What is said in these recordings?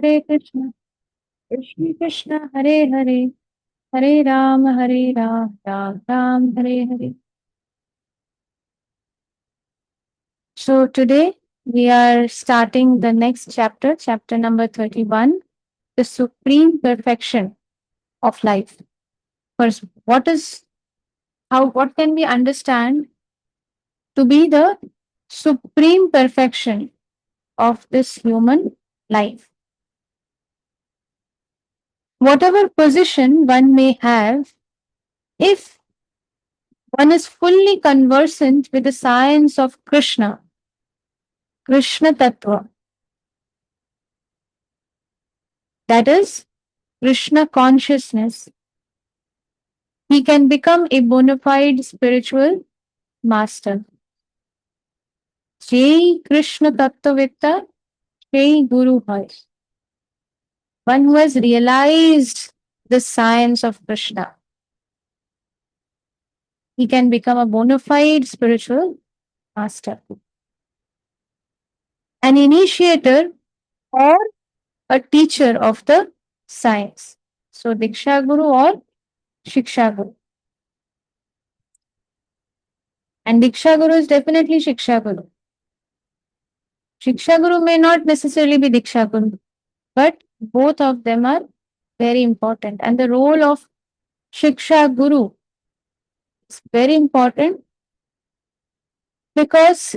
Hare Krishna, Krishna Krishna, Hare Hare, Hare Ram, Ram Ram, Hare Hare. So today we are starting the next chapter, chapter number 31, the supreme perfection of life. First, what can we understand to be the supreme perfection of this human life? Whatever position one may have, if one is fully conversant with the science of Krishna Tattva, that is, Krishna consciousness, he can become a bona fide spiritual master. Jai Krishna Tattvavitta, Jai Guru Hai. One who has realized the science of Krishna, he can become a bona fide spiritual master. An initiator or a teacher of the science. So Diksha Guru or Shiksha Guru. And Diksha Guru is definitely Shiksha Guru. Shiksha Guru may not necessarily be Diksha Guru, but both of them are very important. And the role of Shiksha Guru is very important because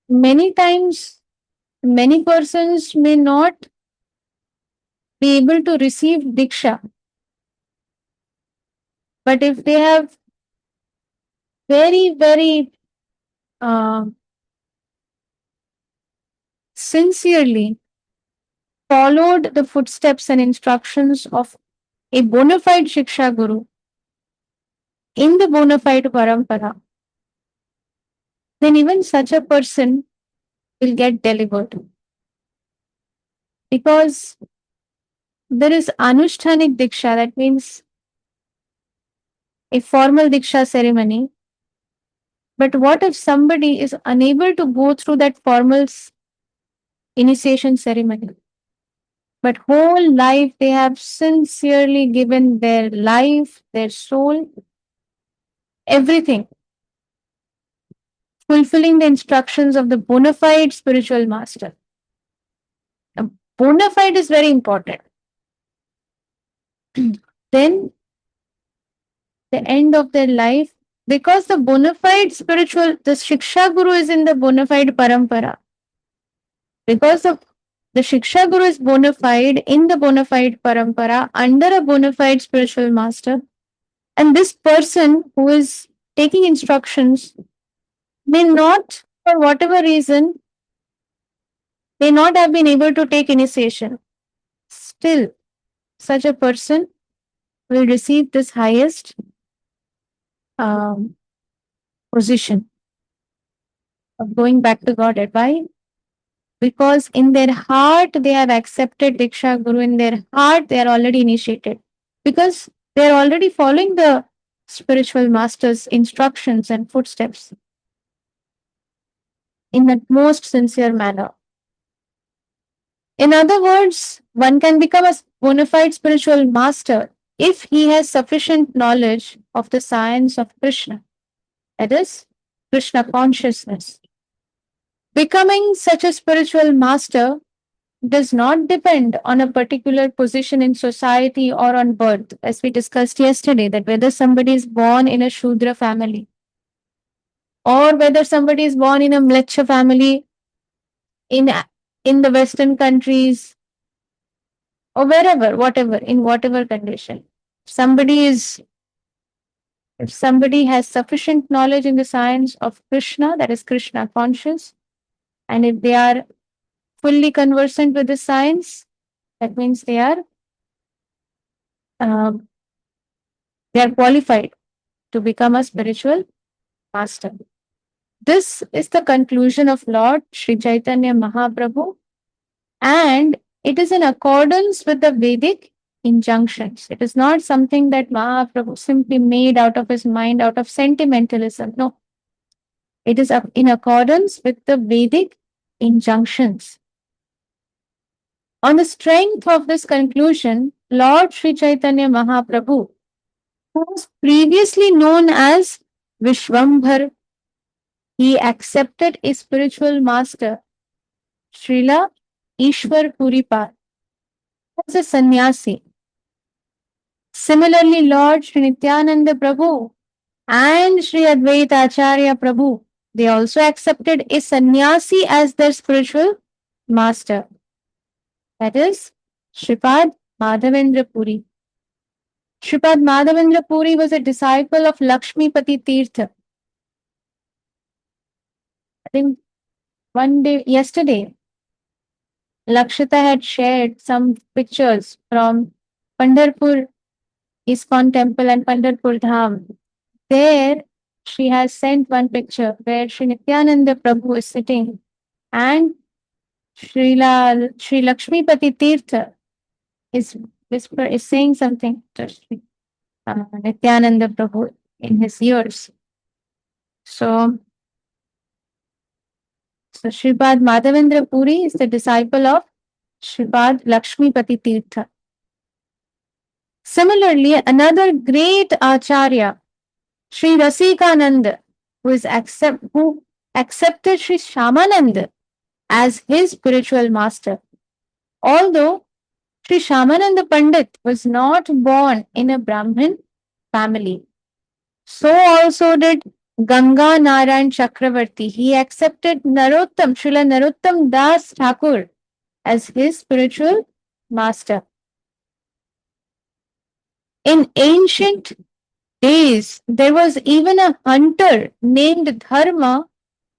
many times many persons may not be able to receive Diksha. But if they have very, very sincerely followed the footsteps and instructions of a bona fide Shiksha Guru in the bona fide parampara, then even such a person will get delivered. Because there is Anushthanik Diksha, that means a formal Diksha ceremony. But what if somebody is unable to go through that formal initiation ceremony? But whole life they have sincerely given their life, their soul, everything, fulfilling the instructions of the bona fide spiritual master. Now, bona fide is very important. Then, the end of their life, because the bona fide spiritual, the Shiksha Guru is in the bona fide parampara. Because of the Shiksha Guru is bona fide in the bona fide parampara under a bona fide spiritual master. And this person who is taking instructions may not, for whatever reason, may not have been able to take initiation. Still, such a person will receive this highest position of going back to Godhead. Why? Because in their heart they have accepted Diksha Guru, in their heart they are already initiated. Because they are already following the spiritual master's instructions and footsteps in the most sincere manner. In other words, one can become a bona fide spiritual master if he has sufficient knowledge of the science of Krishna, that is, Krishna consciousness. Becoming such a spiritual master does not depend on a particular position in society or on birth, as we discussed yesterday, that whether somebody is born in a Shudra family or whether somebody is born in a Mlecha family in the Western countries or wherever, whatever, in whatever condition. If somebody has sufficient knowledge in the science of Krishna, that is Krishna conscious, and if they are fully conversant with the science, that means they are qualified to become a spiritual master. This is the conclusion of Lord Sri Chaitanya Mahaprabhu, and it is in accordance with the Vedic injunctions. It is not something that Mahaprabhu simply made out of his mind, out of sentimentalism. No. It is in accordance with the Vedic injunctions. On the strength of this conclusion, Lord Sri Chaitanya Mahaprabhu, who was previously known as Vishwambhar, he accepted a spiritual master, Srila Ishwar Puripal, as a sannyasi. Similarly, Lord Sri Nityananda Prabhu and Sri Advaita Acharya Prabhu, they also accepted a sannyasi as their spiritual master. That is Shripad Madhavendra Puri. Shripad Madhavendra Puri was a disciple of Lakshmipati Tirtha. I think yesterday, Lakshita had shared some pictures from Pandharpur ISKCON temple and Pandharpur Dham. There, she has sent one picture where Sri Nityananda Prabhu is sitting and Sri Lakshmipati Tirtha is saying something to Sri Nityananda Prabhu in his ears. So Shripad Madhavendra Puri is the disciple of Shripad Lakshmipati Tirtha. Similarly, another great Acharya, Sri Rasikananda, who accepted Sri Shamananda as his spiritual master. Although Sri Shamananda Pandit was not born in a Brahmin family, so also did Ganga Narayan Chakravarti. He accepted Srila Narottam Das Thakur as his spiritual master. In ancient days, there was even a hunter named Dharma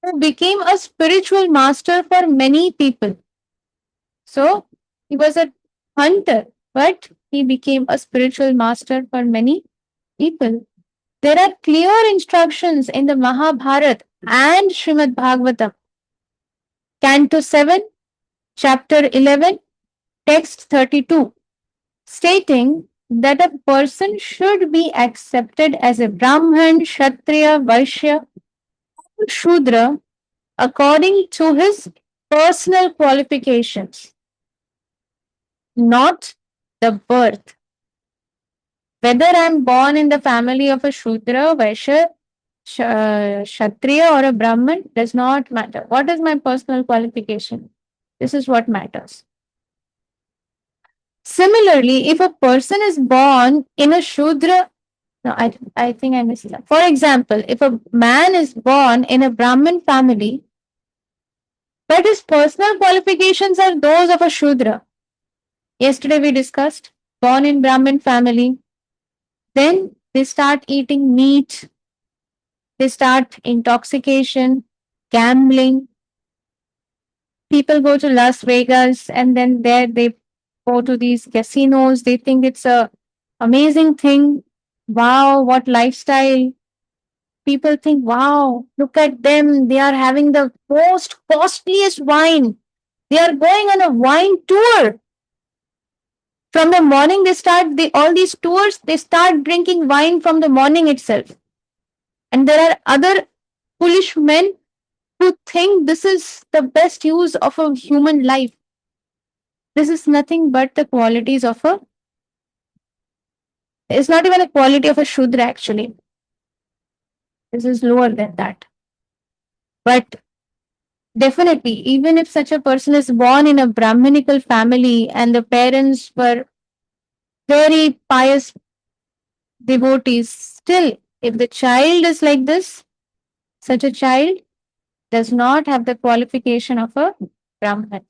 who became a spiritual master for many people. So, he was a hunter, but he became a spiritual master for many people. There are clear instructions in the Mahabharata and Srimad Bhagavatam. Canto 7, Chapter 11, Text 32, stating that a person should be accepted as a Brahman, Kshatriya, Vaishya, or Shudra according to his personal qualifications, not the birth. Whether I am born in the family of a Shudra, Vaishya, Kshatriya, or a Brahman does not matter. What is my personal qualification? This is what matters. Similarly, if a person is born in a Shudra, no, I think I missed that. For example, if a man is born in a Brahmin family, but his personal qualifications are those of a Shudra. Yesterday we discussed, born in Brahmin family, then they start eating meat, they start intoxication, gambling. People go to Las Vegas and then there they go to these casinos. They think it's a amazing thing. Wow, what lifestyle. People think, wow, look at them. They are having the most costliest wine. They are going on a wine tour. From the morning all these tours, they start drinking wine from the morning itself. And there are other foolish men who think this is the best use of a human life. This is nothing but the qualities of it's not even the quality of a Shudra actually. This is lower than that. But definitely, even if such a person is born in a Brahminical family and the parents were very pious devotees, still, if the child is like this, such a child does not have the qualification of a Brahman.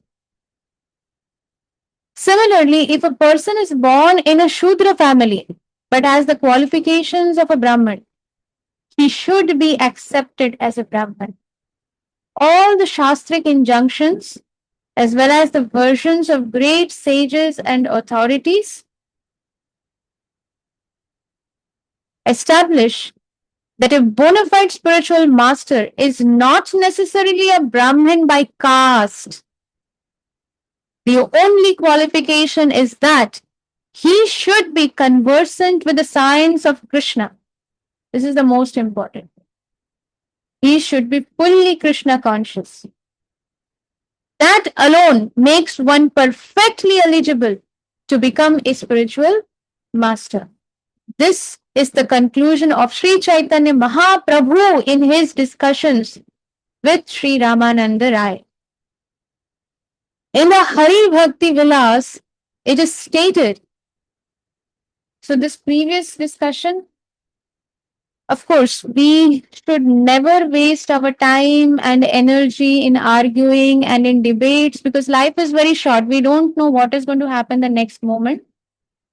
Similarly, if a person is born in a Shudra family but has the qualifications of a Brahman, he should be accepted as a Brahman. All the Shastric injunctions, as well as the versions of great sages and authorities, establish that a bona fide spiritual master is not necessarily a Brahmin by caste. The only qualification is that he should be conversant with the science of Krishna. This is the most important. He should be fully Krishna conscious. That alone makes one perfectly eligible to become a spiritual master. This is the conclusion of Sri Chaitanya Mahaprabhu in his discussions with Sri Ramananda Rai. In the Hari Bhakti Vilas, it is stated. So, this previous discussion, of course, we should never waste our time and energy in arguing and in debates because life is very short. We don't know what is going to happen the next moment.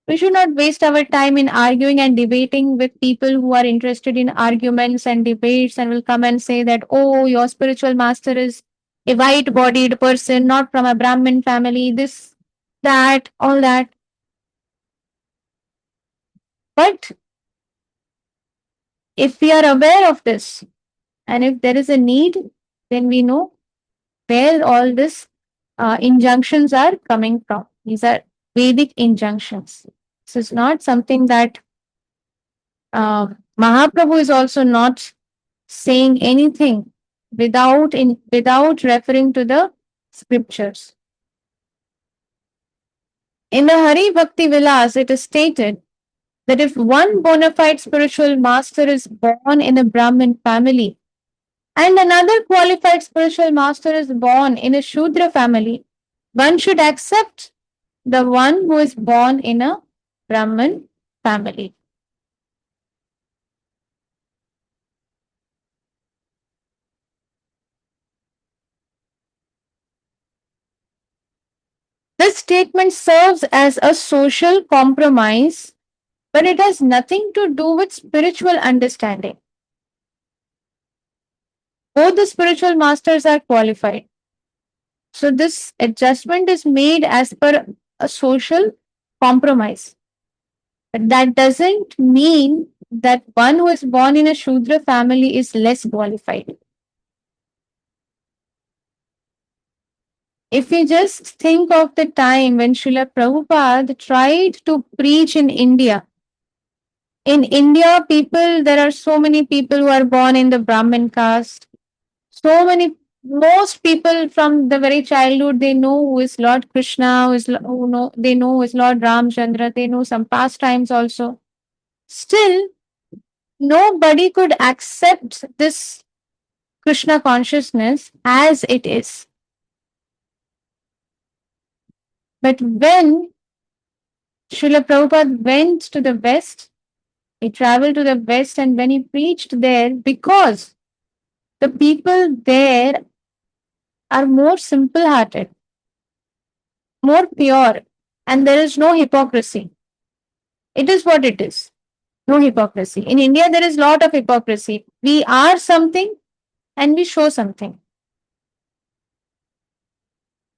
We should not waste our time in arguing and debating with people who are interested in arguments and debates and will come and say that, oh, your spiritual master is a white bodied person, not from a Brahmin family, this, that, all that. But if we are aware of this and if there is a need, then we know where all these injunctions are coming from. These are Vedic injunctions. This is not something that Mahaprabhu is also not saying anything without referring to the scriptures. In the Hari Bhakti Vilas, it is stated that if one bona fide spiritual master is born in a Brahmin family and another qualified spiritual master is born in a Shudra family, one should accept the one who is born in a Brahmin family. This statement serves as a social compromise, but it has nothing to do with spiritual understanding. Both the spiritual masters are qualified. So, this adjustment is made as per a social compromise. But that doesn't mean that one who is born in a Shudra family is less qualified. If we just think of the time when Srila Prabhupada tried to preach in India, there are so many people who are born in the Brahmin caste. Most people from the very childhood, they know who is Lord Krishna, they know who is Lord Ramchandra, they know some pastimes also. Still, nobody could accept this Krishna consciousness as it is. But when Srila Prabhupada went to the West, he traveled to the West, and when he preached there, because the people there are more simple hearted, more pure, and there is no hypocrisy. It is what it is. No hypocrisy. In India, there is a lot of hypocrisy. We are something and we show something.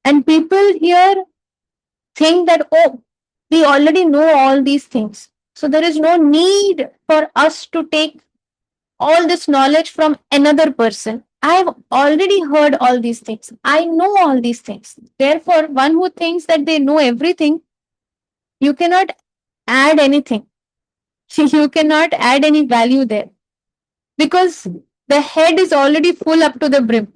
And people here think that, oh, we already know all these things. So there is no need for us to take all this knowledge from another person. I have already heard all these things. I know all these things. Therefore, one who thinks that they know everything, you cannot add anything. You cannot add any value there because the head is already full up to the brim.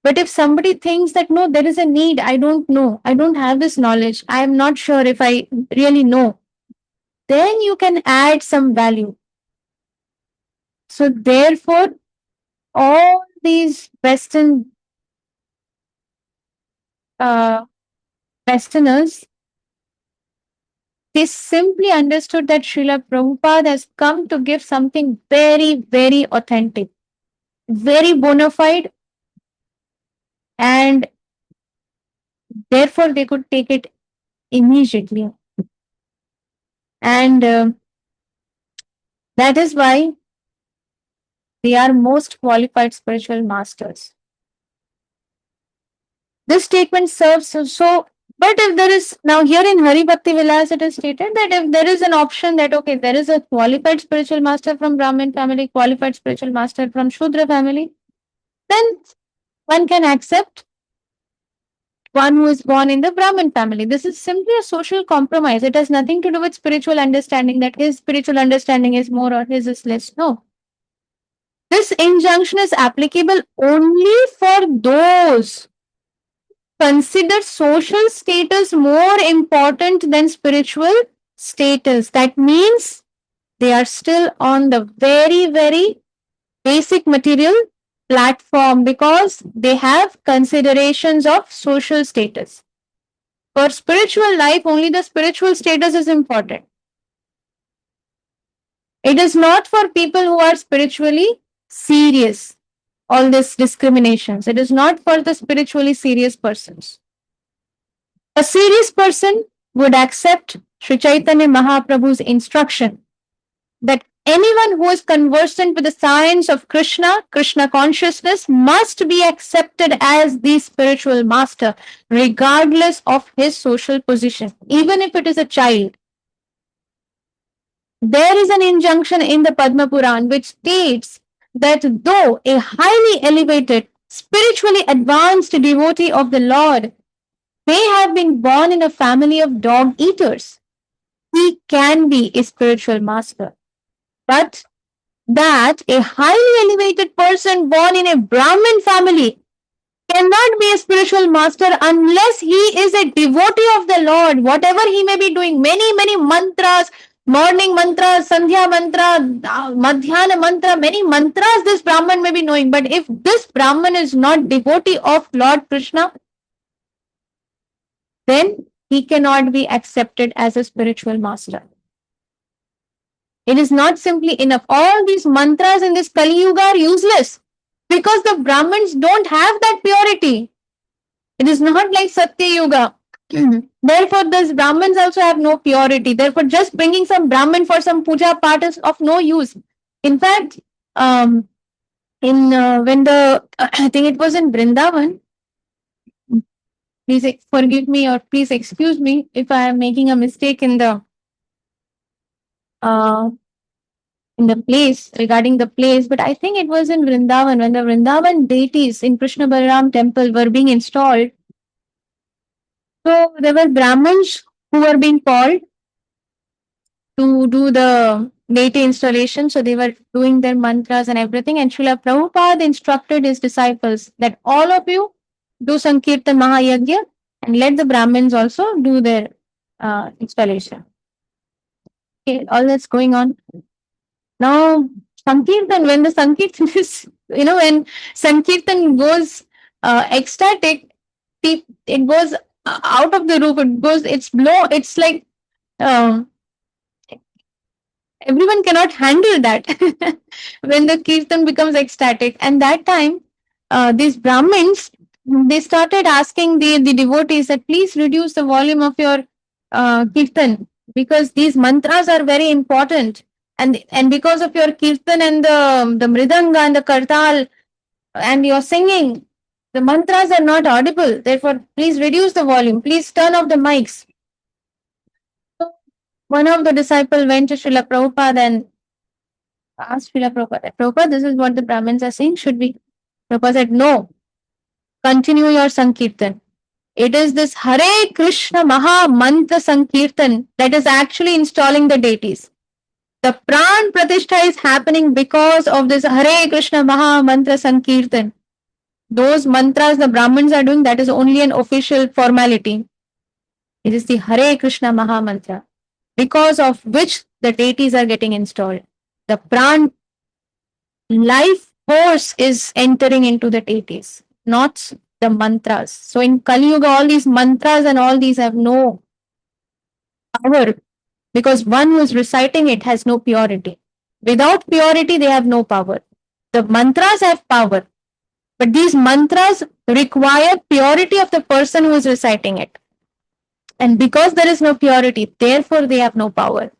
But if somebody thinks that no, there is a need, I don't know, I don't have this knowledge, I am not sure if I really know, then you can add some value. So, therefore, all these Westerners, they simply understood that Srila Prabhupada has come to give something very, very authentic, very bona fide, and therefore they could take it immediately. And that is why they are most qualified spiritual masters. This statement serves but if there is now here in Hari Bhakti Vilas, it is stated that if there is an option that okay, there is a qualified spiritual master from Brahmin family, qualified spiritual master from Shudra family, then one can accept one who is born in the Brahmin family. This is simply a social compromise. It has nothing to do with spiritual understanding, that his spiritual understanding is more or his is less. No. This injunction is applicable only for those consider social status more important than spiritual status. That means they are still on the very, very basic material platform because they have considerations of social status. For spiritual life, only the spiritual status is important. It is not for people who are spiritually serious, all these discriminations. It is not for the spiritually serious persons. A serious person would accept Sri Chaitanya Mahaprabhu's instruction that anyone who is conversant with the science of Krishna, Krishna consciousness, must be accepted as the spiritual master, regardless of his social position, even if it is a child. There is an injunction in the Padma Puran which states that though a highly elevated, spiritually advanced devotee of the Lord may have been born in a family of dog eaters, he can be a spiritual master. But that a highly elevated person born in a Brahmin family cannot be a spiritual master unless he is a devotee of the Lord. Whatever he may be doing, many mantras, morning mantra, sandhya mantra, madhyana mantra, many mantras this Brahman may be knowing. But if this Brahman is not devotee of Lord Krishna, then he cannot be accepted as a spiritual master. It is not simply enough. All these mantras in this Kali Yuga are useless because the Brahmins don't have that purity. It is not like Satya Yuga. Therefore, these Brahmins also have no purity. Therefore, just bringing some Brahmin for some puja part is of no use. In fact, when the I think it was in Vrindavan. Please forgive me or please excuse me if I am making a mistake in the place, regarding the place, but I think it was in Vrindavan when the Vrindavan deities in Krishna Balaram temple were being installed. So there were Brahmins who were being called to do the deity installation. So they were doing their mantras and everything. And Srila Prabhupada instructed his disciples that all of you do Sankirtan Mahayagya and let the Brahmins also do their installation. Okay, all that's going on. Now, Sankirtan, when the Sankirtan is, when Sankirtan goes ecstatic, it goes out of the roof, it's like everyone cannot handle that when the Kirtan becomes ecstatic. And that time, these Brahmins, they started asking the devotees that please reduce the volume of your Kirtan because these mantras are very important. And because of your Kirtan and the Mridanga and the Kartal and your singing, the mantras are not audible. Therefore, please reduce the volume. Please turn off the mics. So one of the disciples went to Srila Prabhupada and asked Srila Prabhupada, Prabhupada, this is what the Brahmins are saying. Should we? Prabhupada said, no. Continue your Sankirtan. It is this Hare Krishna Maha Mantra Sankirtan that is actually installing the deities. The Pran Pratishtha is happening because of this Hare Krishna Maha Mantra Sankirtan. Those mantras the Brahmins are doing, that is only an official formality. It is the Hare Krishna Maha Mantra, because of which the deities are getting installed. The Pran life force is entering into the deities, not the mantras. So in Kali Yuga, all these mantras and all these have no power because one who is reciting it has no purity. Without purity, they have no power. The mantras have power, but these mantras require purity of the person who is reciting it. And because there is no purity, therefore they have no power.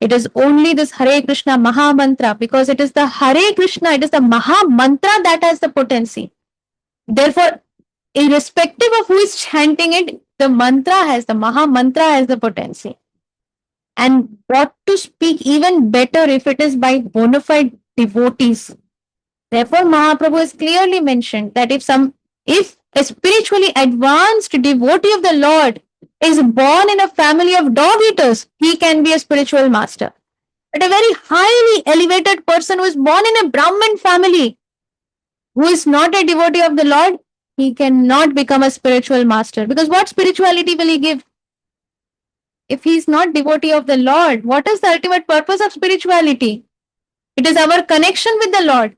It is only this Hare Krishna Maha Mantra, because it is the Hare Krishna, it is the Maha Mantra that has the potency. Therefore, irrespective of who is chanting it, the Maha Mantra has the potency. And what to speak even better if it is by bona fide devotees. Therefore, Mahaprabhu has clearly mentioned that if a spiritually advanced devotee of the Lord is born in a family of dog eaters, he can be a spiritual master. But a very highly elevated person who is born in a Brahmin family, who is not a devotee of the Lord, he cannot become a spiritual master. Because what spirituality will he give? If he is not devotee of the Lord, what is the ultimate purpose of spirituality? It is our connection with the Lord.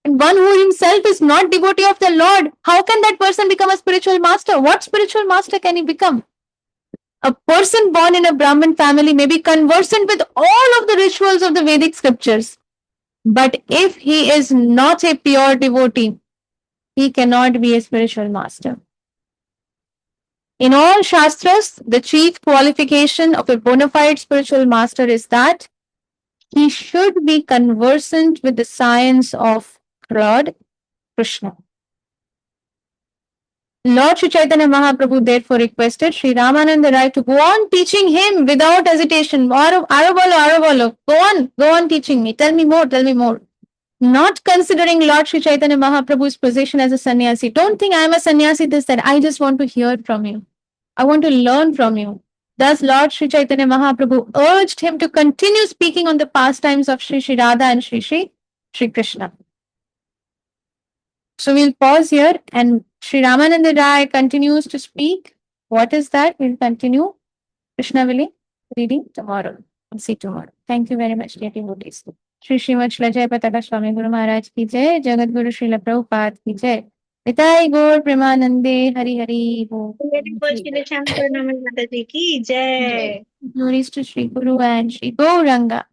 And one who himself is not devotee of the Lord, how can that person become a spiritual master? What spiritual master can he become? A person born in a Brahmin family may be conversant with all of the rituals of the Vedic scriptures. But if he is not a pure devotee, he cannot be a spiritual master. In all Shastras, the chief qualification of a bona fide spiritual master is that he should be conversant with the science of Lord Krishna. Lord Sri Chaitanya Mahaprabhu therefore requested Sri Ramananda Rai to go on teaching him without hesitation. Arabolo, go on teaching me. Tell me more. Not considering Lord Sri Chaitanya Mahaprabhu's position as a sannyasi. Don't think I am a sannyasi, this, that. I just want to hear from you. I want to learn from you. Thus, Lord Sri Chaitanya Mahaprabhu urged him to continue speaking on the pastimes of Sri Radha and Sri Krishna. So we'll pause here and Sri Ramananda Rai continues to speak. What is that? We'll continue Krishnavali reading tomorrow. We'll see tomorrow. Thank you very much, dear devotees. Shri Srimad Shri Jai Pataka Swami Guru Maharaj ki jai, Jagat Guru Srila Prabhupada ki jai. Nitai Gaur Premanande Hari Hari Bo. Shri Shankar Namai Mataji ki jai. Glories to Sri Guru and Sri Gauranga.